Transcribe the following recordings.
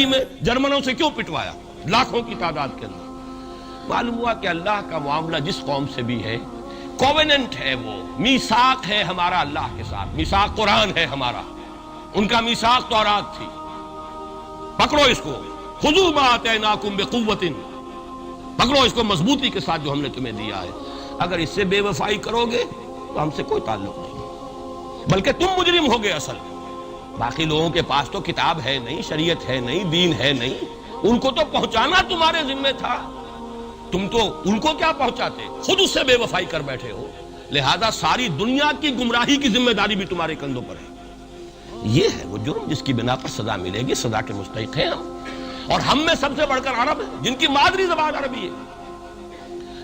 میں جرمنوں سے کیوں پٹوایا لاکھوں کی تعداد کے اندر؟ معلوم ہوا کہ اللہ کا معاملہ جس قوم سے بھی ہے کووننٹ ہے، وہ میثاق ہے ہمارا اللہ کے ساتھ، میثاق قرآن ہے ہمارا، ان کا میثاق تورات تھی۔ پکڑو اس کو، خذوا ما آتیناکم بقوۃ، پکڑو اس کو مضبوطی کے ساتھ جو ہم نے تمہیں دیا ہے۔ اگر اس سے بے وفائی کرو گے تو ہم سے کوئی تعلق نہیں، بلکہ تم مجرم ہوگے اصل۔ باقی لوگوں کے پاس تو کتاب ہے نہیں، شریعت ہے نہیں، دین ہے نہیں، ان کو تو پہنچانا تمہارے ذمہ تھا، تم تو ان کو کیا پہنچاتے، خود اس سے بے وفائی کر بیٹھے ہو۔ لہذا ساری دنیا کی گمراہی کی ذمہ داری بھی تمہارے کندھوں پر ہے۔ یہ ہے وہ جرم جس کی بنا پر سزا ملے گی، سزا کے مستحق ہیں ہم، اور ہم میں سب سے بڑھ کر عرب ہیں جن کی مادری زبان عربی ہے،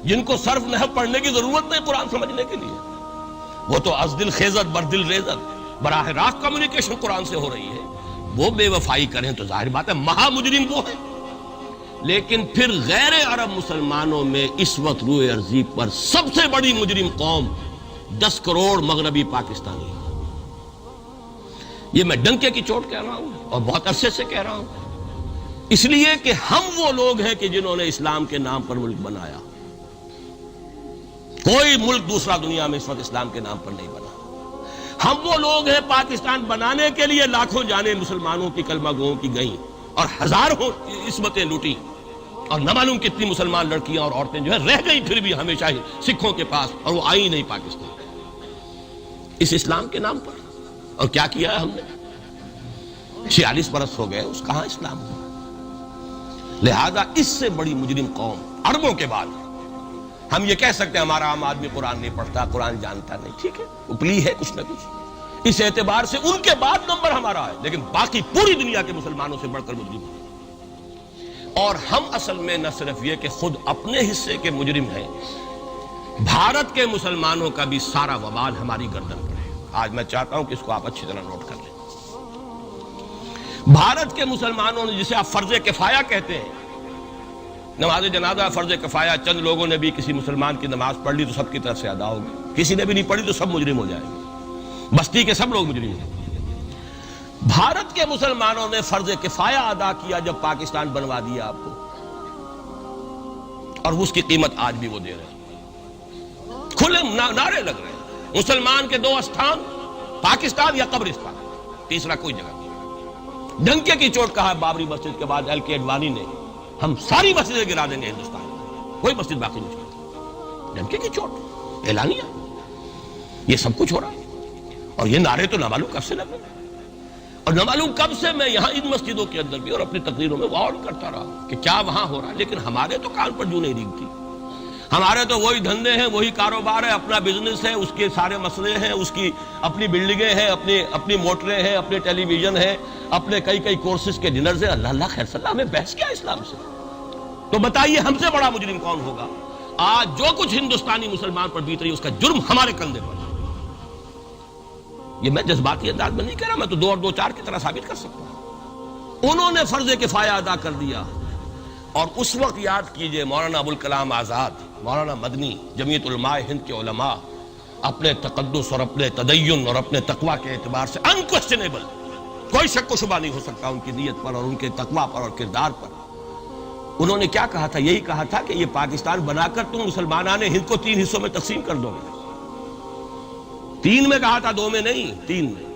جن کو صرف نحو پڑھنے کی ضرورت نہیں قرآن سمجھنے کے لیے، وہ تو از دل خیزت بر دل ریزت، براہ راست کمیونیکیشن قرآن سے ہو رہی ہے۔ وہ بے وفائی کریں تو ظاہر بات ہے مہا مجرم وہ ہے۔ لیکن پھر غیر عرب مسلمانوں میں اس وقت روئے ارضی پر سب سے بڑی مجرم قوم 10 کروڑ مغربی پاکستانی، یہ میں ڈنکے کی چوٹ کہہ رہا ہوں اور بہت عرصے سے کہہ رہا ہوں، اس لیے کہ ہم وہ لوگ ہیں کہ جنہوں نے اسلام کے نام پر ملک بنایا۔ کوئی ملک دوسرا دنیا میں اس وقت اسلام کے نام پر نہیں بنا۔ ہم وہ لوگ ہیں پاکستان بنانے کے لیے لاکھوں جانیں مسلمانوں کی کلمہ گوؤں کی گئیں اور ہزاروں عصمتیں لوٹی، اور نہ معلوم کتنی مسلمان لڑکیاں اور عورتیں جو ہے رہ گئی پھر بھی ہمیشہ ہی سکھوں کے پاس، اور وہ آئی نہیں پاکستان اس اسلام کے نام پر۔ اور کیا کیا ہے ہم نے؟ 46 برس ہو گئے، اس کہاں اسلام ہوا؟ لہذا اس سے بڑی مجرم قوم عربوں کے بعد ہم یہ کہہ سکتے ہیں ہمارا عام آدمی قرآن نہیں پڑھتا، قرآن جانتا نہیں، ٹھیک ہے، اپلی ہے کچھ نہ کچھ، اس اعتبار سے ان کے بعد نمبر ہمارا ہے، لیکن باقی پوری دنیا کے مسلمانوں سے بڑھ کر مجرم ہیں۔ اور ہم اصل میں نہ صرف یہ کہ خود اپنے حصے کے مجرم ہیں، بھارت کے مسلمانوں کا بھی سارا وبال ہماری گردن پر ہے۔ آج میں چاہتا ہوں کہ اس کو آپ اچھی طرح نوٹ کر لیں۔ بھارت کے مسلمانوں نے، جسے آپ فرض کفایہ کہتے ہیں، نماز جنازہ فرض کفایہ، چند لوگوں نے بھی کسی مسلمان کی نماز پڑھ لی تو سب کی طرف سے ادا ہوگی، کسی نے بھی نہیں پڑھی تو سب مجرم ہو جائیں گے، بستی کے سب لوگ مجرم ہیں۔ بھارت کے مسلمانوں نے فرض کفایہ ادا کیا جب پاکستان بنوا دیا آپ کو، اور اس کی قیمت آج بھی وہ دے رہے ہیں، کھلے نعرے لگ رہے ہیں، مسلمان کے 2 استھان، پاکستان یا قبرستان، تیسرا کوئی جگہ نہیں۔ ڈنکے کی چوٹ کہا بابری مسجد کے بعد ایل کے اڈوانی نے، ہم ساری مسجدیں گرا دیں گے ہندوستان میں، کوئی مسجد باقی نہیں چھوڑیں۔ ڈنکے کی چوٹ اعلانیہ، یہ سب کچھ ہو رہا ہے، اور یہ نعرے تو نہ معلوم کب سے لگ رہے ہیں، اور نہ معلوم کب سے میں یہاں ان مسجدوں کے اندر بھی اور اپنی تقریروں میں وارن کرتا رہا کہ کیا وہاں ہو رہا ہے، لیکن ہمارے تو کان پر جوں نہیں ریگتی۔ ہمارے تو وہی دھندے ہیں، وہی کاروبار ہے، اپنا بزنس ہے، اس کے سارے مسئلے ہیں، اس کی اپنی بلڈنگیں ہیں، اپنی موٹریں ہیں، اپنے ٹیلی ویژن ہیں، اپنے کئی کورسز کے ڈنرز ہیں۔ اللہ خیر صلی اللہ، ہمیں بحث کیا اسلام سے؟ تو بتائیے ہم سے بڑا مجرم کون ہوگا؟ آج جو کچھ ہندوستانی مسلمان پر بیت رہی ہے اس کا جرم ہمارے کندھے پر ہے۔ یہ میں جذباتی انداز میں نہیں کہہ رہا، میں تو 2 اور 2 4 کی طرح ثابت کر سکتا ہوں۔ انہوں نے فرض کفایہ ادا کر دیا، اور اس وقت یاد کیجئے مولانا ابوالکلام آزاد، مولانا مدنی، جمعیت علماء ہند کے علماء اپنے تقدس اور اپنے تدین اور اپنے تقوی کے اعتبار سے انکوسچنیبل، کوئی شک و شبہ نہیں ہو سکتا ان کی نیت پر اور ان کے تقوی پر اور کردار پر، انہوں نے کیا کہا تھا؟ یہی کہا تھا کہ یہ پاکستان بنا کر تم مسلمانان ہند کو 3 حصوں میں تقسیم کر دو گے۔ 3 میں کہا تھا، 2 میں نہیں، 3 میں۔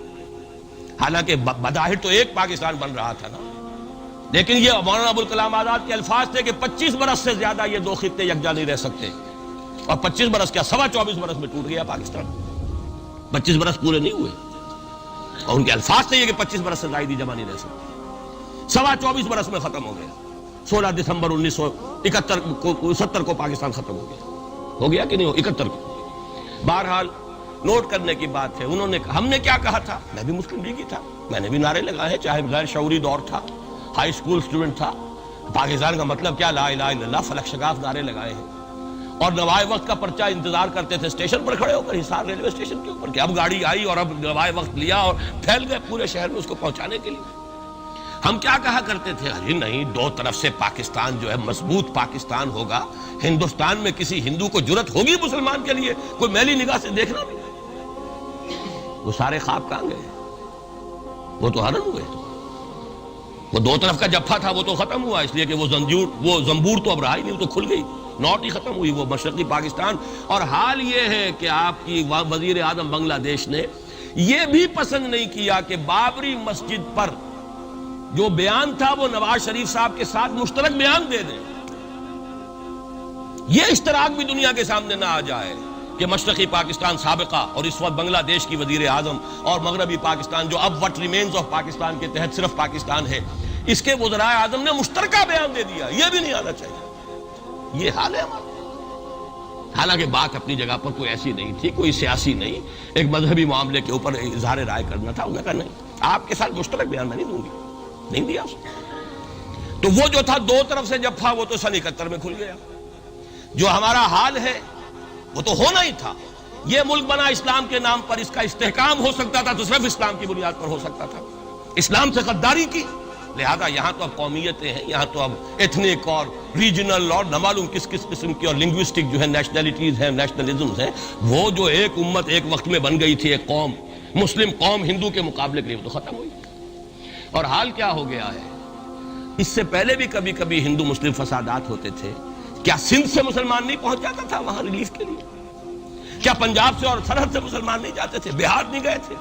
حالانکہ بظاہر تو ایک پاکستان بن رہا تھا نا، لیکن یہ مولانا ابوالکلام آزاد کے الفاظ تھے کہ 25 برس سے زیادہ یہ 2 خطے یکجا نہیں رہ سکتے، اور 25 برس کیا، 24.25 برس میں ٹوٹ گیا پاکستان، 25 برس پورے نہیں ہوئے، اور ان کے الفاظ تھے یہ کہ 25 برس سے زائد ہی جمع نہیں رہ سکتے، 24.25 برس میں ختم ہو گیا۔ 16 دسمبر 1970 کو پاکستان ختم ہو گیا کہ نہیں ہو 71 کو۔ بہرحال نوٹ کرنے کی بات ہے، انہوں نے، ہم نے کیا کہا تھا؟ میں بھی مسلم لیگی تھا، میں نے بھی نعرے لگائے، چاہے غیر شعوری دور تھا، ہائی اسکول اسٹوڈنٹ تھا، پاکستان کا مطلب کیا، لا الہ الا اللہ، فلک شگاف نعرے لگائے ہیں، اور نوائے وقت کا پرچہ انتظار کرتے تھے اسٹیشن پر کھڑے ہو کر، حصار ریلوے اسٹیشن کے اوپر، کہ اب گاڑی آئی اور اب نوائے وقت لیا اور پھیل گئے پورے شہر میں اس کو پہنچانے کے لیے۔ ہم کیا کہا کرتے تھے؟ ارے نہیں، دو طرف سے پاکستان جو ہے مضبوط پاکستان ہوگا، ہندوستان میں کسی ہندو کو جرت ہوگی مسلمان کے لیے کوئی میلی نگاہ سے دیکھنا بھی؟ وہ سارے خواب کہاں گئے؟ وہ تو ہرن ہوئے. وہ دو طرف کا جفا تھا وہ تو ختم ہوا، اس لیے کہ وہ زنبور تو اب رہا ہی نہیں، وہ تو کھل گئی، نوٹ ہی ختم ہوئی وہ مشرقی پاکستان. اور حال یہ ہے کہ آپ کی وزیر اعظم بنگلہ دیش نے یہ بھی پسند نہیں کیا کہ بابری مسجد پر جو بیان تھا وہ نواز شریف صاحب کے ساتھ مشترک بیان دے دیں. یہ اشتراک بھی دنیا کے سامنے نہ آ جائے کہ مشرقی پاکستان سابقہ اور اس وقت بنگلہ دیش کی وزیر اعظم اور مغربی پاکستان جو اب وٹ ریمینز آف پاکستان کے تحت صرف پاکستان ہے، اس کے وزرائے اعظم نے مشترکہ بیان دے دیا. یہ بھی نہیں آنا چاہیے. یہ حال ہے ہمارا. حالانکہ بات اپنی جگہ پر کوئی ایسی نہیں تھی، کوئی سیاسی نہیں، ایک مذہبی معاملے کے اوپر اظہار رائے کرنا تھا. انہوں نے کہا نہیں، آپ کے ساتھ مشترک بیان میں نہیں دوں گی. نہیں دیا اس نے. تو وہ جو تھا دو طرف سے جفا وہ تو سن 71 میں کھل گیا. جو ہمارا حال ہے وہ تو ہونا ہی تھا. یہ ملک بنا اسلام کے نام پر، اس کا استحکام ہو سکتا تھا تو صرف اسلام کی بنیاد پر ہو سکتا تھا. اسلام سے غداری کی، لہذا یہاں تو اب قومیتیں ہیں، یہاں تو اب ایتھنک اور ریجنل اور نہ معلوم کس کس قسم کی اور لنگوسٹک جو ہے نیشنلٹیز ہیں، نیشنلزمز ہیں، وہ جو ایک امت ایک وقت میں بن گئی تھی، ایک قوم مسلم قوم ہندو کے مقابلے کے لیے، وہ تو ختم ہوئی. اور حال کیا ہو گیا ہے؟ اس سے پہلے بھی کبھی کبھی ہندو مسلم فسادات ہوتے تھے. کیا سندھ سے مسلمان نہیں پہنچ جاتا تھا وہاں ریلیف کے لیے؟ کیا پنجاب سے اور سرحد سے مسلمان نہیں جاتے تھے؟ بہار نہیں گئے تھے؟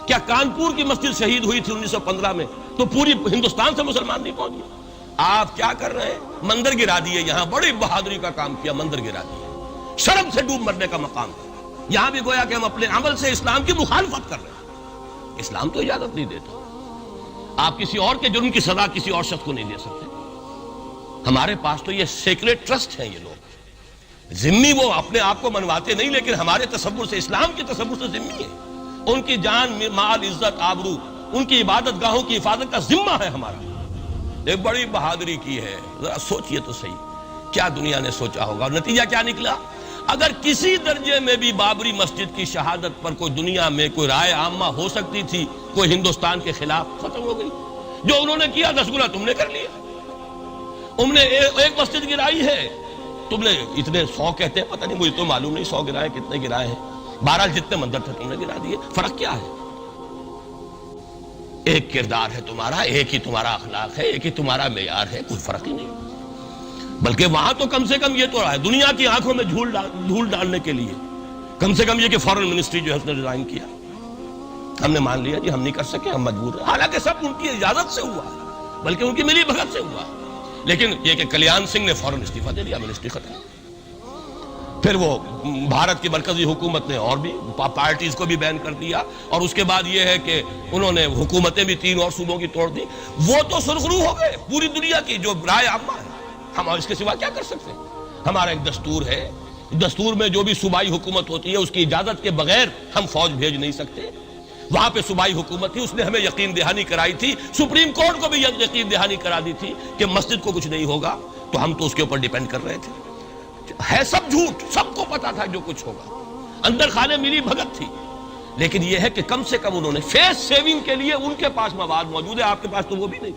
کیا کانپور کی مسجد شہید ہوئی تھی 1915 میں تو پوری ہندوستان سے مسلمان نہیں پہنچ گئے؟ آپ کیا کر رہے ہیں؟ مندر گرا دیے. یہاں بڑی بہادری کا کام کیا، مندر گرا دیے. شرم سے ڈوب مرنے کا مقام ہے. یہاں بھی گویا کہ ہم اپنے عمل سے اسلام کی مخالفت کر رہے ہیں. اسلام تو اجازت نہیں دیتا. آپ کسی اور کے جرم کی سزا کسی اور شخص کو نہیں دے سکتے. ہمارے پاس تو یہ سیکریٹ ٹرسٹ ہیں. یہ لوگ ذمہ وہ اپنے آپ کو منواتے نہیں، لیکن ہمارے تصور سے، اسلام کے تصور سے ذمہ ہے. ان کی جان، مال، عزت، آبرو، ان کی عبادت گاہوں کی حفاظت کا ذمہ ہے ہمارا. ایک بڑی بہادری کی ہے. ذرا سوچئے تو صحیح کیا دنیا نے سوچا ہوگا. اور نتیجہ کیا نکلا؟ اگر کسی درجے میں بھی بابری مسجد کی شہادت پر کوئی دنیا میں کوئی رائے عامہ ہو سکتی تھی کوئی ہندوستان کے خلاف، ختم ہو گئی. جو انہوں نے کیا 10 گنا تم نے کر لیا. تم نے ایک مسجد گرائی ہے، تم نے اتنے 100 کہتے ہیں، پتہ نہیں مجھے تو معلوم نہیں 100 گرائے کتنے گرائے ہیں. بہرحال جتنے مندر تھے تم نے گرا دیے. فرق کیا ہے؟ ایک کردار ہے تمہارا، ایک ہی تمہارا اخلاق ہے، ایک ہی تمہارا معیار ہے، کوئی فرق ہی نہیں. بلکہ وہاں تو کم سے کم یہ تو رہا ہے دنیا کی آنکھوں میں دھول ڈالنے کے لیے کم سے کم یہ کہ فارن منسٹری جو ہے اس نے ریزائن کیا. ہم نے مان لیا جی ہم نہیں کر سکے، ہم مجبور ہیں. حالانکہ سب ان کی اجازت سے ہوا، بلکہ ان کی ملی بھگت سے ہوا. لیکن یہ کہ کلیان سنگھ نے فوراً استعفیٰ دے دیا، منسٹری ختم. پھر وہ بھارت کی مرکزی حکومت نے اور بھی پارٹیز کو بھی بین کر دیا. اور اس کے بعد یہ ہے کہ انہوں نے حکومتیں بھی 3 اور صوبوں کی توڑ دی. وہ تو سرخرو ہو گئے پوری دنیا کی جو رائے عامہ ہے. ہم اس کے سوا کیا کر سکتے ہیں؟ ہمارا ایک دستور ہے، دستور میں جو بھی صوبائی حکومت ہوتی ہے اس کی اجازت کے بغیر ہم فوج بھیج نہیں سکتے. وہاں پہ صوبائی حکومت تھی، اس نے ہمیں یقین دہانی کرائی تھی. سپریم کورٹ کو بھی یقین دہانی کرا دی تھی کہ مسجد کو کچھ نہیں ہوگا، تو ہم تو اس کے اوپر ڈیپینڈ کر رہے تھے. ہے سب جھوٹ، سب کو پتا تھا جو کچھ ہوگا. اندر خانے ملی بھگت تھی. لیکن یہ ہے کہ کم سے کم انہوں نے فیس سیونگ کے لیے ان کے پاس مواد موجود ہے، آپ کے پاس تو وہ بھی نہیں.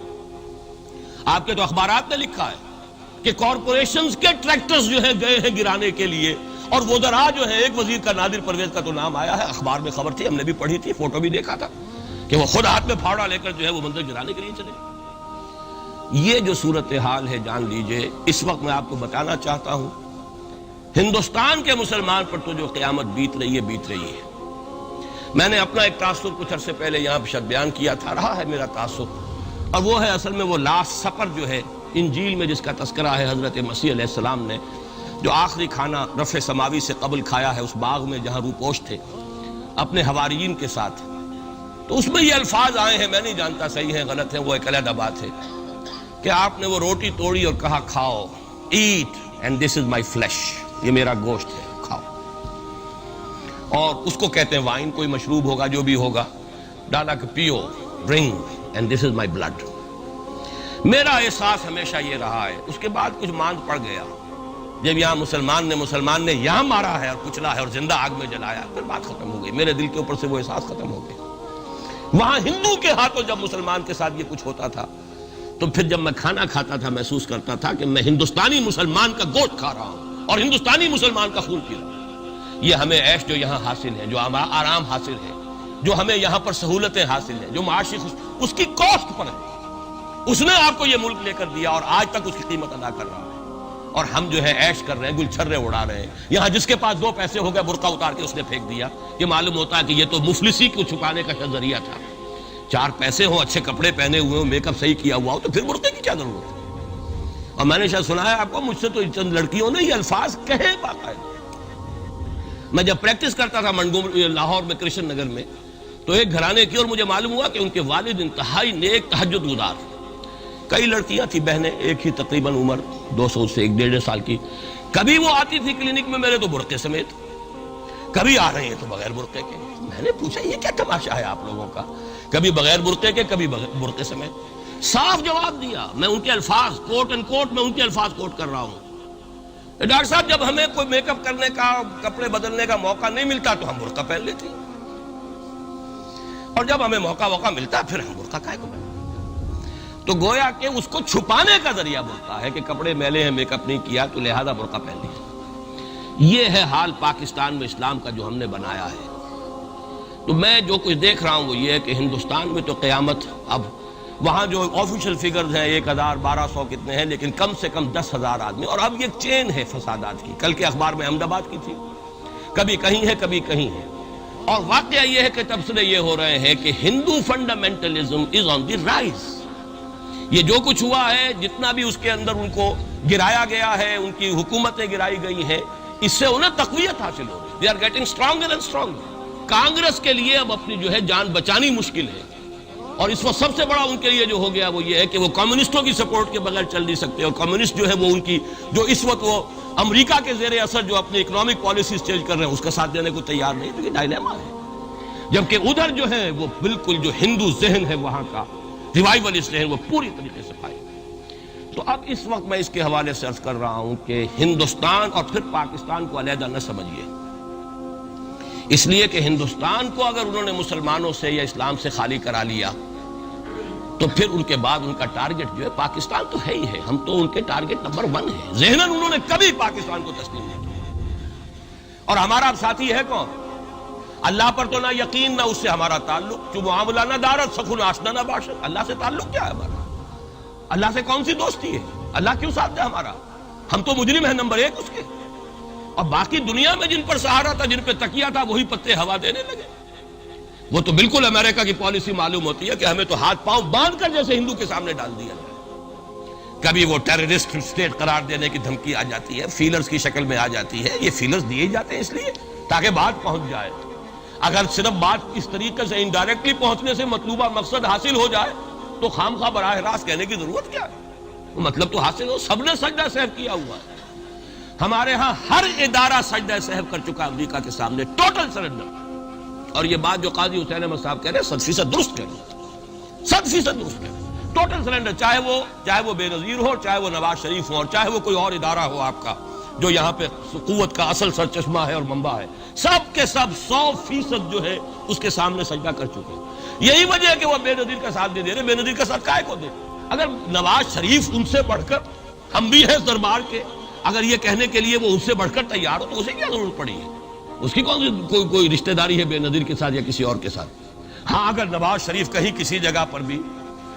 آپ کے تو اخبارات نے لکھا ہے کہ کارپوریشنز کے ٹریکٹرز جو ہیں گئے ہیں گرانے کے لیے. اور وزراء جو ہے، ایک وزیر کا نادر پرویز کا تو نام آیا ہے، اخبار میں خبر تھی، ہم نے بھی پڑھی تھی، فوٹو بھی دیکھا تھا کہ وہ خود ہاتھ میں پھاوڑا لے کر جو ہے وہ مندر گرانے کے لیے چلے. یہ جو صورتحال ہے جان لیجئے. اس وقت میں آپ کو بتانا چاہتا ہوں ہندوستان کے مسلمان پر تو جو قیامت بیت رہی ہے. میں نے اپنا ایک تاثر کچھ عرصے پہلے یہاں شد بیان کیا تھا، رہا ہے میرا تاثر، اور وہ ہے اصل میں وہ لاسٹ سپر جو ہے انجیل میں جس کا تذکرہ ہے حضرت مسیح علیہ السلام نے جو آخری کھانا رفع سماوی سے قبل کھایا ہے اس باغ میں جہاں روپوش تھے اپنے حواریین کے ساتھ. تو اس میں یہ الفاظ آئے ہیں، میں نہیں جانتا صحیح ہیں غلط ہیں، وہ ایک علیحدہ بات ہے کہ آپ نے وہ روٹی توڑی اور کہا کھاؤ، eat and this is my flesh, یہ میرا گوشت ہے، کھاؤ. اور اس کو کہتے ہیں وائن، کوئی مشروب ہوگا جو بھی ہوگا، ڈالا کہ پیو، drink and this is my blood. میرا احساس ہمیشہ یہ رہا ہے. اس کے بعد کچھ ماند پڑ گیا جب یہاں مسلمان نے یہاں مارا ہے اور کچلا ہے اور زندہ آگ میں جلایا، پھر بات ختم ہو گئی. میرے دل کے اوپر سے وہ احساس ختم ہو گیا. وہاں ہندو کے ہاتھوں جب مسلمان کے ساتھ یہ کچھ ہوتا تھا تو پھر جب میں کھانا کھاتا تھا محسوس کرتا تھا کہ میں ہندوستانی مسلمان کا گوشت کھا رہا ہوں اور ہندوستانی مسلمان کا خون پی رہا ہوں۔ یہ ہمیں عیش جو یہاں حاصل ہے، جو آرام حاصل ہے، جو ہمیں یہاں پر سہولتیں حاصل ہیں، جو معاشی اس کی کاسٹ پر ہے، اس نے آپ کو یہ ملک لے کر دیا اور آج تک اس کی قیمت ادا کر رہا ہے، اور ہم جو ہے عیش کر رہے ہیں، گل چھرے اڑا رہے ہیں۔ یہاں جس کے پاس 2 پیسے ہو گئے برقع اتار کے اس نے پھینک دیا، یہ معلوم ہوتا ہے کہ یہ تو مفلسی کو چھپانے کا ذریعہ تھا۔ 4 پیسے ہوں، اچھے کپڑے پہنے ہوئے ہوں، میک اپ صحیح کیا ہوا ہو تو پھر برقعے کی کیا ضرورت ہے؟ اور میں نے شاید سنا ہے آپ کو، مجھ سے تو چند لڑکیوں نے یہ الفاظ کہے باقاعدہ۔ میں جب پریکٹس کرتا تھا لاہور میں کرشن نگر میں، تو ایک گھرانے کی، اور مجھے معلوم ہوا کہ ان کے والد انتہائی نیک تہجد گزار، کئی لڑکیاں تھیں بہنیں، ایک ہی تقریباً عمر 200 سے 1.5 سال کی، کبھی وہ آتی تھی کلینک میں میرے تو برقعے سمیت، کبھی آ رہے ہیں تو بغیر برقعے کے۔ میں نے پوچھا یہ کیا تماشا ہے آپ لوگوں کا، کبھی بغیر برقعے کے کبھی برقعے سمیت؟ صاف جواب دیا، میں ان کے الفاظ کوٹ اینڈ کوٹ میں ان کے الفاظ کوٹ کر رہا ہوں، ڈاکٹر صاحب جب ہمیں کوئی میک اپ کرنے کا، کپڑے بدلنے کا موقع نہیں ملتا تو ہم برقع پہن لیتے ہیں، اور جب ہمیں موقع ملتا پھر ہم برقع کائے کو پہنتے۔ تو گویا کہ اس کو چھپانے کا ذریعہ برقع ہے کہ کپڑے میلے ہیں، میک اپ نہیں کیا تو لہذا برقع پہن لیا۔ یہ ہے حال پاکستان میں اسلام کا جو ہم نے بنایا ہے۔ تو میں جو کچھ دیکھ رہا ہوں وہ یہ ہے کہ ہندوستان میں تو قیامت، اب وہاں جو آفیشیل فگرز ہیں 1000 1200 کتنے ہیں، لیکن کم سے کم 10,000 آدمی، اور اب یہ چین ہے فسادات کی۔ کل کے اخبار میں احمد آباد کی تھی، کبھی کہیں ہے کبھی کہیں ہے، اور واقعہ یہ ہے کہ تبصرے یہ ہو رہے ہیں کہ ہندو فنڈامنٹلزم از آن دی رائز۔ یہ جو کچھ ہوا ہے، جتنا بھی اس کے اندر ان کو گرایا گیا ہے، ان کی حکومتیں گرائی گئی ہیں، اس سے انہیں تقویت حاصل ہو رہی ہے۔ They are getting stronger and stronger. Congress کے لیے اب اپنی جو ہے جان بچانی مشکل ہے، اور اس وقت سب سے بڑا ان کے لیے جو ہو گیا وہ یہ ہے کہ وہ کمیونسٹوں کی سپورٹ کے بغیر چل نہیں سکتے، اور کمیونسٹ جو ہے وہ ان کی جو اس وقت وہ امریکہ کے زیر اثر جو اپنی اکنامک پالیسیز چینج کر رہے ہیں اس کا ساتھ دینے کو تیار نہیں، تو یہ ڈائلیما ہے۔ جبکہ ادھر جو ہے وہ بالکل جو ہندو ذہن ہے وہاں کا ریوائولسٹ ذہن وہ پوری طریقے سے پائے۔ تو اب اس وقت میں اس کے حوالے سے عرض کر رہا ہوں کہ ہندوستان اور پھر پاکستان کو علیحدہ نہ سمجھیے، اس لیے کہ ہندوستان کو اگر انہوں نے مسلمانوں سے یا اسلام سے خالی کرا لیا تو پھر ان کے بعد ان کا ٹارگٹ جو ہے پاکستان تو ہے ہی ہے، ہم تو ان کے ٹارگٹ نمبر 1 ہیں۔ ذہناً انہوں نے کبھی پاکستان کو تسلیم نہیں کیا، اور ہمارا اب ساتھی ہے کون؟ اللہ پر تو نہ یقین نہ اس سے ہمارا تعلق، جو معاملہ نہ دارت سخن آشنا نہ باشد۔ اللہ سے تعلق کیا ہے ہمارا؟ اللہ سے کون سی دوستی ہے؟ اللہ کیوں ساتھ ہے ہمارا؟ ہم تو مجرم ہیں نمبر 1 اس کے، اور باقی دنیا میں جن پر سہارا تھا، جن پہ تکیہ تھا، وہی پتے ہوا دینے لگے۔ وہ تو بالکل امریکہ کی پالیسی معلوم ہوتی ہے کہ ہمیں تو ہاتھ پاؤں باندھ کر جیسے ہندو کے سامنے ڈال دیا جائے۔ کبھی وہ ٹیررسٹ اسٹیٹ قرار دینے کی دھمکی آ جاتی ہے، فیلرز کی شکل میں آ جاتی ہے۔ یہ فیلرز دیے جاتے ہیں اس لیے تاکہ بات پہنچ جائے۔ اگر صرف بات اس طریقے سے انڈائریکٹلی پہنچنے سے مطلوبہ مقصد حاصل ہو جائے تو خام خواہ براہ راست کہنے کی ضرورت کیا ہے؟ مطلب تو حاصل ہو۔ سب نے سجدہ سہو کیا ہوا ہے، ہمارے ہاں ہر ادارہ سجدہ سہو کر چکا امریکہ کے سامنے، ٹوٹل سرنڈر۔ اور یہ بات جو قاضی حسین احمد صاحب کہہ رہے ہیں 100% درست کہہ رہے ہیں، 100% درست کہہ رہے ہیں۔ ٹوٹل سرنڈر، چاہے وہ بے نظیر ہو، چاہے وہ نواز شریف ہو، اور چاہے وہ کوئی اور ادارہ ہو آپ کا جو یہاں پہ قوت کا اصل سرچشمہ ہے اور منبع ہے، سب کے سب 100% جو ہے اس کے سامنے سجدہ کر چکے ہیں۔ یہی وجہ ہے کہ وہ بے نظیر کا ساتھ نہیں دے رہے۔ بے نظیر کا ساتھ کائے کو دے؟ اگر نواز شریف ان سے بڑھ کر، ہم بھی ہیں دربار کے، اگر یہ کہنے کے لیے وہ ان سے بڑھ کر تیار ہو تو اسے کیا ضرورت پڑی ہے؟ اس کی کون سی کوئی رشتہ داری ہے بے نظیر کے ساتھ یا کسی اور کے ساتھ؟ ہاں اگر نواز شریف کہیں کسی جگہ پر بھی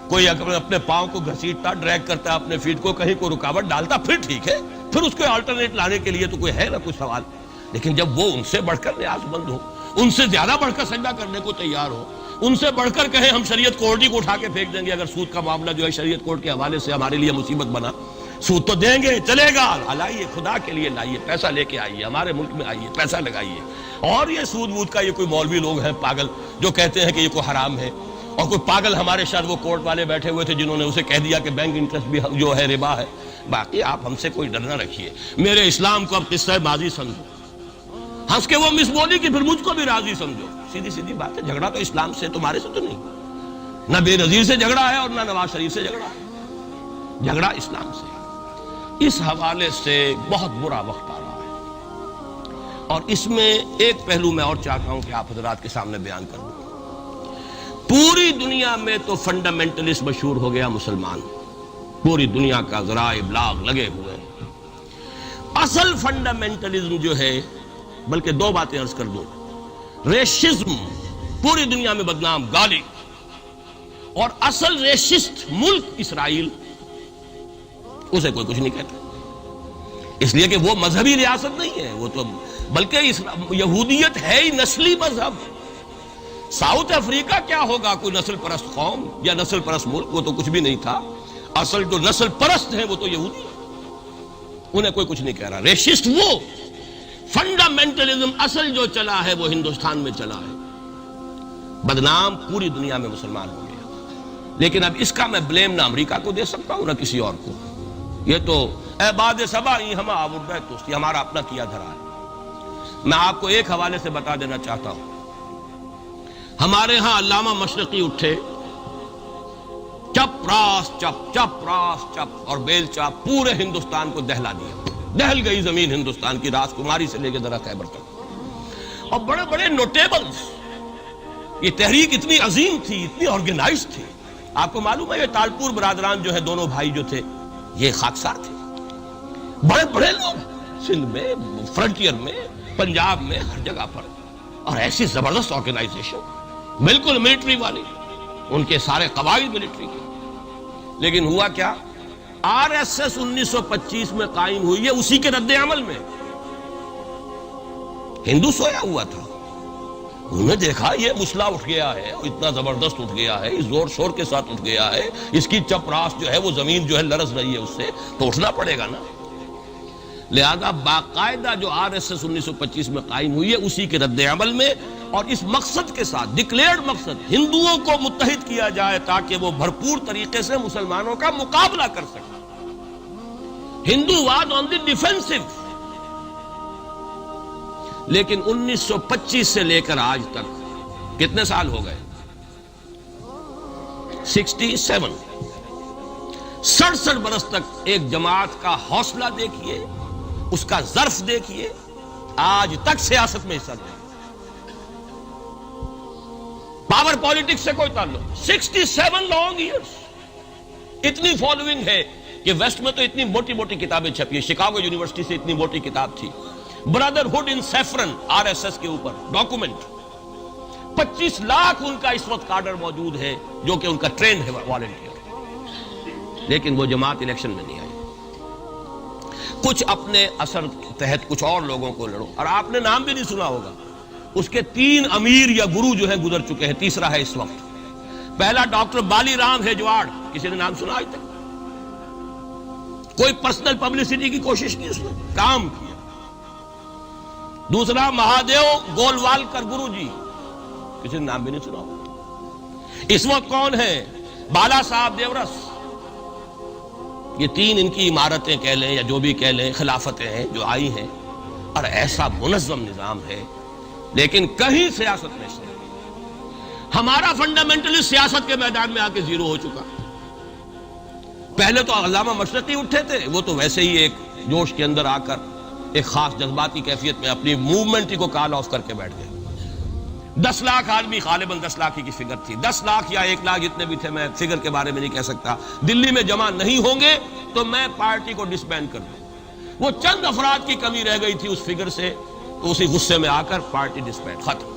کوئی اپنے پاؤں کو گھسیٹتا، ڈریگ کرتا اپنے فیٹ کو، کہیں کوئی رکاوٹ ڈالتا، پھر ٹھیک ہے، پھر اس کو آلٹرنیٹ لانے کے لیے تو کوئی ہے نا کوئی سوال۔ لیکن جب وہ ان سے بڑھ کر نیاز مند ہو، ان سے زیادہ بڑھ کر سجدہ کرنے کو تیار ہو، ان سے بڑھ کر کہیں ہم شریعت کورٹ ہی کو اٹھا کے پھینک دیں گے، اگر سود کا معاملہ جو ہے شریعت کورٹ کے حوالے سے ہمارے لیے مصیبت بنا، سود تو دیں گے، چلے گا، لائیے خدا کے لیے لائیے، پیسہ لے کے آئیے، ہمارے ملک میں آئیے، پیسہ لگائیے۔ اور یہ سود وود کا یہ کوئی مولوی لوگ ہیں پاگل جو کہتے ہیں کہ یہ کوئی حرام ہے، اور کوئی پاگل ہمارے شاید وہ کورٹ والے بیٹھے ہوئے تھے جنہوں نے اسے کہہ دیا کہ بینک انٹرسٹ بھی جو ہے ربا ہے۔ باقی آپ ہم سے کوئی ڈر نہ رکھیے، میرے اسلام کو اب قصہ ماضی سمجھو، ہنس کے وہ مس بولی کہ پھر مجھ کو بھی راضی سمجھو۔ سیدھی بات ہے، جھگڑا تو اسلام سے تمہارے سے تو نہیں، نہ بے نظیر سے جھگڑا ہے اور نہ نواز شریف سے جھگڑا ہے، جھگڑا اسلام سے۔ اس حوالے سے بہت برا وقت آ رہا ہے، اور اس میں ایک پہلو میں اور چاہتا ہوں کہ آپ حضرات کے سامنے بیان کر دوں۔ پوری دنیا میں تو فنڈامنٹلسٹ مشہور ہو گیا مسلمان، پوری دنیا کا ذرائع ابلاغ لگے ہوئے ہیں۔ اصل فنڈامنٹلزم جو ہے، بلکہ دو باتیں عرض کر دوں، ریشزم پوری دنیا میں بدنام گالی، اور اصل ریشسٹ ملک اسرائیل، اسے کوئی کچھ نہیں کہتا، اس لیے کہ وہ مذہبی ریاست نہیں ہے، وہ تو بلکہ یہودیت ہے ہی نسلی مذہب۔ ساؤتھ افریقہ کیا ہوگا، کوئی نسل پرست قوم یا نسل پرست ملک؟ وہ تو کچھ بھی نہیں تھا۔ اصل جو نسل پرست ہیں وہ تو یہودی ہیں، انہیں کوئی کچھ نہیں کہہ رہا۔ ریشسٹ وہ فنڈامنٹلزم اصل جو چلا ہے وہ ہندوستان میں چلا ہے، بدنام پوری دنیا میں مسلمان ہو گیا۔ لیکن اب اس کا میں بلیم نہ امریکہ کو دے سکتا ہوں نہ کسی اور کو، یہ تو اے باد سبا ہم آوردہ توستی، ہمارا اپنا کیا دھرا ہے۔ میں آپ کو ایک حوالے سے بتا دینا چاہتا ہوں، ہمارے ہاں علامہ مشرقی اٹھے، چپ راس چپ چپ راس چپ اور بیل چاپ پورے ہندوستان کو دہلا دیا، دہل گئی زمین ہندوستان کی، راس کماری سے لے کے درہ خیبر تک۔ اور بڑے بڑے نوٹیبلز، یہ تحریک اتنی عظیم تھی، اتنی آرگنائز تھی۔ آپ کو معلوم ہے یہ تالپور برادران جو ہے، دونوں بھائی جو تھے، یہ خاکسار تھے، بڑے بڑے لوگ، سندھ میں، فرنٹیئر میں، پنجاب میں، ہر جگہ پر، اور ایسی زبردست آرگنائزیشن، بالکل ملٹری والی، ان کے سارے قواعد ملٹری کے۔ لیکن ہوا کیا؟ آر ایس ایس 1925 میں قائم ہوئی ہے، اسی کے رد عمل میں۔ ہندو سویا ہوا تھا، انہوں نے دیکھا یہ مسئلہ اٹھ گیا ہے، اتنا زبردست اٹھ گیا ہے، زور شور کے ساتھ اٹھ گیا ہے، اس کی چپ راس جو ہے وہ زمین جو ہے لرز رہی ہے، اس سے تو اٹھنا پڑے گا نا۔ لہذا باقاعدہ جو آر ایس ایس 1925 میں قائم ہوئی ہے، اسی کے رد عمل میں، اور اس مقصد کے ساتھ، ڈکلیئرڈ مقصد، ہندوؤں کو متحد کیا جائے تاکہ وہ بھرپور طریقے سے مسلمانوں کا مقابلہ کر سکیں۔ ہندو واز آن دی ڈیفینسو۔ لیکن 1925 سے لے کر آج تک کتنے سال ہو گئے؟ 67 برس تک ایک جماعت کا حوصلہ دیکھیے، اس کا ظرف دیکھیے، آج تک سیاست میں حصہ نہیں، پاور پالیٹکس سے کوئی تعلق۔ 67 لانگ ایئرس، اتنی فالوئنگ ہے کہ ویسٹ میں تو اتنی موٹی موٹی کتابیں چھپی ہیں، شکاگو یونیورسٹی سے اتنی موٹی کتاب تھی، برادرہڈ ان سیفرن، آر ایس ایس کے اوپر ڈاکومنٹ۔ 25 لاکھ ان کا اس وقت کارڈر موجود ہے، جو کہ ان کا ٹرینڈ ہے والنٹیئر۔ لیکن وہ جماعت الیکشن میں نہیں آئی۔ کچھ اپنے اثر تحت کچھ اور لوگوں کو لڑو، اور آپ نے نام بھی نہیں سنا ہوگا، اس کے 3 امیر یا گرو جو ہیں گزر چکے ہیں، تیسرا ہے اس وقت۔ پہلا ڈاکٹر بالی رام ہیجواڑ، کسی نے نام سنا آج تک؟ کوئی پرسنل پبلسٹی کی کوشش کی، اس نے کام کیا۔ دوسرا مہادیو گولوالکر گرو جی، کسی نے نام بھی نہیں سنا ہوگا۔ اس وقت کون ہے؟ بالا صاحب دیورس۔ یہ 3 ان کی عمارتیں کہہ لیں یا جو بھی کہہ لیں، خلافتیں ہیں جو آئی ہیں، اور ایسا منظم نظام ہے، لیکن کہیں سیاست میں سے ہمارا فنڈامنٹلسٹ سیاست کے میدان میں آ کے زیرو ہو چکا۔ پہلے تو علامہ مشرقی اٹھے تھے، وہ تو ویسے ہی ایک جوش کے اندر آ کر ایک خاص جذباتی کیفیت میں اپنی موومنٹ کو کال آف کر کے بیٹھ گئے۔ 10 لاکھ آدمی، غالباً 10 لاکھ کی فگر تھی، 10 لاکھ یا 1 لاکھ جتنے بھی تھے، میں فگر کے بارے میں نہیں کہہ سکتا، دلی میں جمع نہیں ہوں گے تو میں پارٹی کو ڈسبینڈ کر دوں۔ وہ چند افراد کی کمی رہ گئی تھی اس فگر سے، تو اسی غصے میں آ کر پارٹی ڈسبینڈ، ختم۔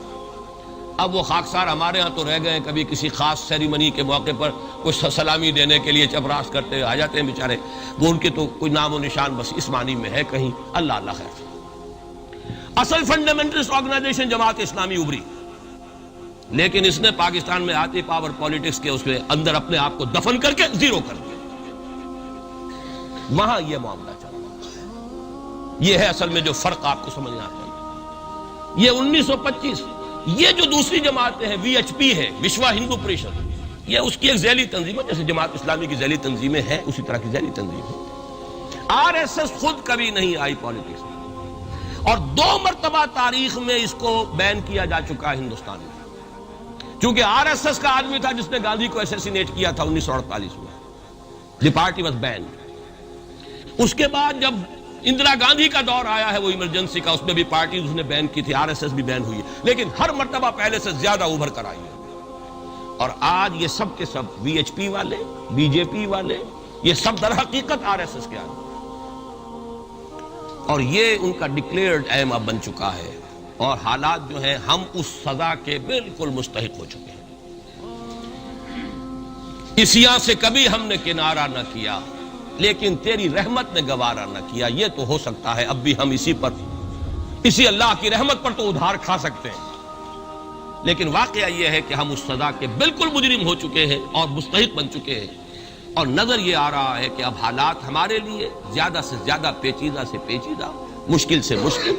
اب وہ خاکسار ہمارے ہاں تو رہ گئے، کبھی کسی خاص سیریمنی کے موقع پر کچھ سلامی دینے کے لیے چپراس کرتے آ جاتے ہیں بیچارے، وہ ان کے تو کوئی نام و نشان بس اس معنی میں ہے کہیں، اللہ اللہ خیر۔ اصل فنڈامنٹلسٹ آرگنائزیشن جماعت اسلامی ابھری، لیکن اس نے پاکستان میں آتی پاور پالیٹکس کے اس میں اندر اپنے آپ کو دفن کر کے زیرو کر دیا۔ وہاں یہ معاملہ چل رہا ہے، یہ ہے اصل میں جو فرق آپ کو سمجھنا چاہیے۔ یہ 1925، یہ جو دوسری جماعتیں ہیں، وی ایچ پی ہے، وشوا ہندو پریشد، یہ اس کی ایک ذیلی تنظیم ہے، جیسے جماعت اسلامی کی ذیلی تنظیمیں ہیں اسی طرح کی ذیلی تنظیم ہے۔ آر ایس ایس خود کبھی نہیں آئی پالیٹکس میں، اور 2 مرتبہ تاریخ میں اس کو بین کیا جا چکا ہے ہندوستان میں، چونکہ آر ایس ایس کا آدمی تھا جس نے گاندھی کو ایسیسینیٹ کیا تھا 1948 میں، دی پارٹی واز بینڈ۔ اس کے بعد جب اندرا گاندھی کا دور آیا ہے وہ ایمرجنسی کا، اس میں بھی پارٹیز اس نے بین کی تھی، آر ایس ایس بھی بین ہوئی ہے، لیکن ہر مرتبہ پہلے سے زیادہ ابھر کر آئی ہے۔ اور آج یہ سب کے سب وی ایچ پی والے، بی جے پی والے، یہ سب در حقیقت آر ایس ایس کے آدمی، اور یہ ان کا ڈکلیئرڈ ایم اب بن چکا ہے، اور حالات جو ہیں ہم اس سزا کے بالکل مستحق ہو چکے ہیں۔ اسیاں سے کبھی ہم نے کنارہ نہ کیا، لیکن تیری رحمت نے گوارا نہ کیا۔ یہ تو ہو سکتا ہے اب بھی ہم اسی اللہ کی رحمت پر تو ادھار کھا سکتے ہیں، لیکن واقعہ یہ ہے کہ ہم اس سزا کے بالکل مجرم ہو چکے ہیں اور مستحق بن چکے ہیں، اور نظر یہ آ رہا ہے کہ اب حالات ہمارے لیے زیادہ سے زیادہ پیچیدہ سے پیچیدہ، مشکل سے مشکل،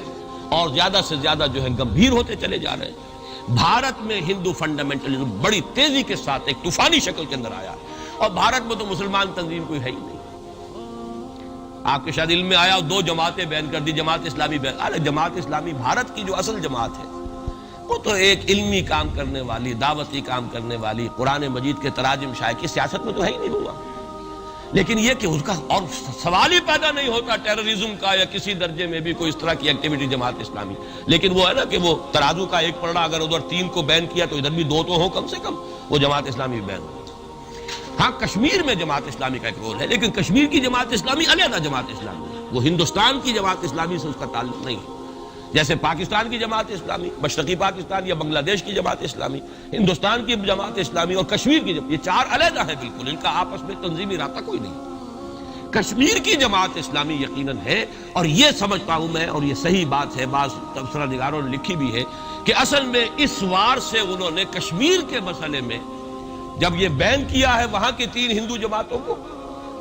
اور زیادہ سے زیادہ جو ہے گمبھیر ہوتے چلے جا رہے ہیں۔ بھارت میں ہندو فنڈامنٹلزم بڑی تیزی کے ساتھ ایک طوفانی شکل کے اندر آیا، اور بھارت میں تو مسلمان تنظیم کوئی ہے ہی نہیں۔ آپ کے شاید علم میں آیا 2 جماعتیں بین کر دی، جماعت اسلامی بین۔ ارے جماعت اسلامی بھارت کی جو اصل جماعت ہے وہ تو ایک علمی کام کرنے والی، دعوتی کام کرنے والی، قرآن مجید کے تراجم شائع کی سیاست میں تو ہے ہی نہیں ہوا، لیکن یہ کہ اس کا اور سوال ہی پیدا نہیں ہوتا ٹیررزم کا یا کسی درجے میں بھی کوئی اس طرح کی ایکٹیویٹی جماعت اسلامی۔ لیکن وہ ہے نا کہ وہ ترازو کا ایک پلڑا اگر ادھر 3 کو بین کیا تو ادھر بھی 2 تو ہو کم سے کم، وہ جماعت اسلامی بین ہو۔ ہاں کشمیر میں جماعت اسلامی کا ایک رول ہے، لیکن کشمیر کی جماعت اسلامی علیحدہ جماعت اسلامی ہے، وہ ہندوستان کی جماعت اسلامی سے اس کا تعلق نہیں ہے۔ جیسے پاکستان کی جماعت اسلامی، مشرقی پاکستان یا بنگلہ دیش کی جماعت اسلامی، ہندوستان کی جماعت اسلامی اور کشمیر کی جماعت، یہ 4 علیحدہ ہیں بالکل، ان کا آپس میں تنظیمی رابطہ کوئی نہیں۔ کشمیر کی جماعت اسلامی یقیناً ہے، اور یہ سمجھتا ہوں میں، اور یہ صحیح بات ہے، بعض تبصرہ نگاروں نے لکھی بھی ہے کہ اصل میں اس وار سے انہوں نے کشمیر کے مسئلے میں جب یہ بین کیا ہے وہاں کی 3 ہندو جماعتوں کو،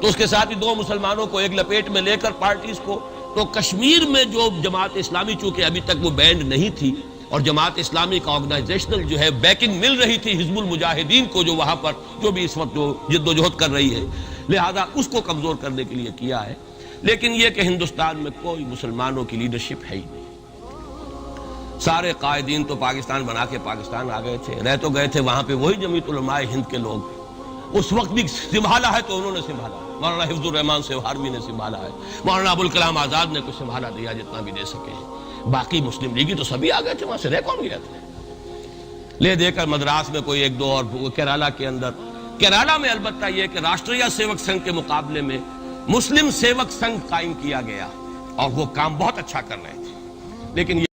تو اس کے ساتھ ہی 2 مسلمانوں کو ایک لپیٹ میں لے کر پارٹیز کو، تو کشمیر میں جو جماعت اسلامی چونکہ ابھی تک وہ بینڈ نہیں تھی، اور جماعت اسلامی کا آرگنائزیشنل جو ہے بیکنگ مل رہی تھی حزب المجاہدین کو، جو وہاں پر جو بھی اس وقت جو جد و جہد کر رہی ہے، لہذا اس کو کمزور کرنے کے لیے کیا ہے۔ لیکن یہ کہ ہندوستان میں کوئی مسلمانوں کی لیڈرشپ ہے ہی نہیں، سارے قائدین تو پاکستان بنا کے پاکستان آ گئے تھے، رہ تو گئے تھے وہاں پہ وہی جمعیت علماء ہند کے لوگ، اس وقت بھی سنبھالا ہے تو انہوں نے سنبھالا، مولانا حفظ الرحمان سہاروی نے سنبھالا ہے، مولانا ابوالکلام آزاد نے کچھ سنبھالا دیا جتنا بھی دے سکے ہیں، باقی مسلم لیگی تو سبھی آ گئے تھے، وہاں سے رہ کون گیا تھا؟ لے دے کر مدراس میں کوئی 1-2 اور کیرالہ کے اندر، کیرالہ میں البتہ یہ کہ راشٹریہ سیوک سنگھ کے مقابلے میں مسلم سیوک سنگھ قائم کیا گیا، اور وہ کام بہت اچھا کر رہے تھے، لیکن